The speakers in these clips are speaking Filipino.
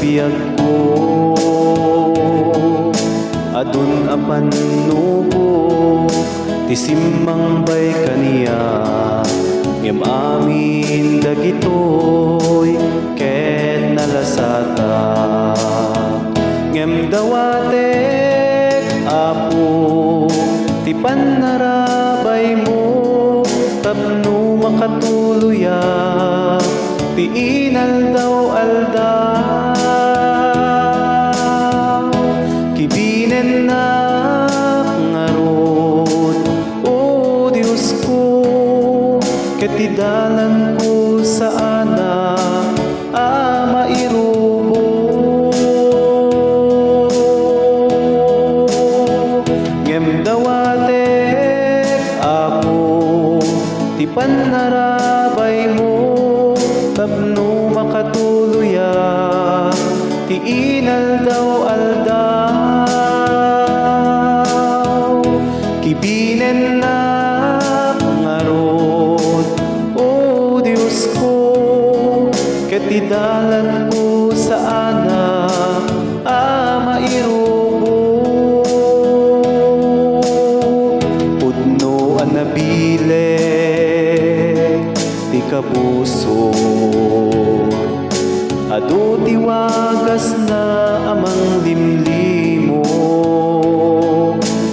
biyag ko, adun apan nubo, ti simmang bay kaniya, ngem amin dagitoy ket nalasata. Ngem dawatek Apo, ti panarabay mo, tapno makatuluya, ti inaldaw-aldaw. Kibinen na ngarod, o Diyos ko, ket ti dalan ko saana mairubo. Ngem dawatek Apo, ti panarabay mo, tapno makatuluya, ti inaldaw-aldaw. Kibinen na ngarod, o Diyos ko, ket ti dalan ko saana mairubo. Pudno a nabileg ti kabuso, adu ti wagas na amang limlimo,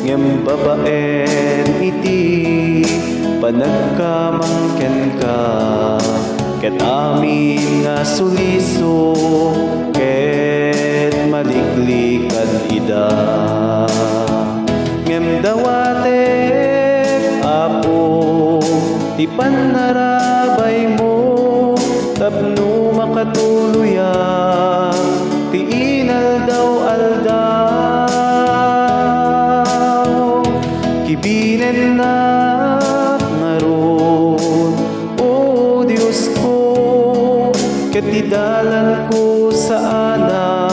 ngem babaen iti panagkamangken ka, ket amin nga suliso, ket maliklikan ida. Ngem dawatek Apo, ti panarabay mo, tapno makatuluya, ti inaldaw-aldaw. Kibinen na ngarod, o Diyos ko, ket ti dalan ko saana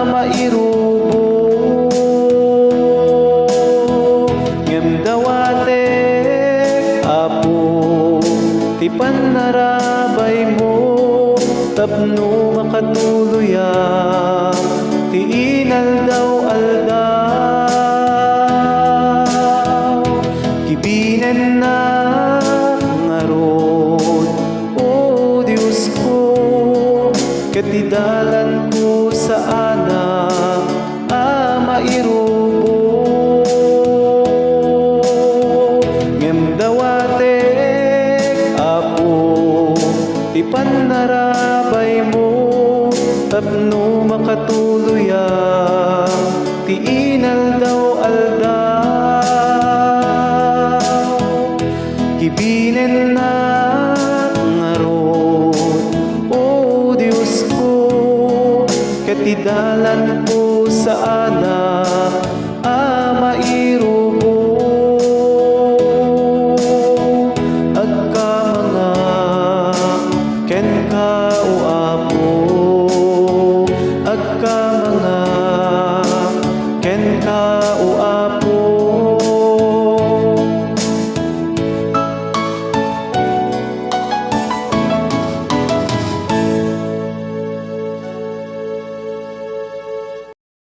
mairubo. Ngem dawatek Apo, ti panarabay mo, tapno makatuluya, ti inaldaw-aldaw. Kibinen na ngarod, o Diyos ko, ket ti dalan ko saana mairubo. Ngem dawatek Apo, ti panarabay mo, tapno makatuluya, ti inaldaw-aldaw. Kibinen na ngarod, o Diyos ko, ket ti dalan ko saana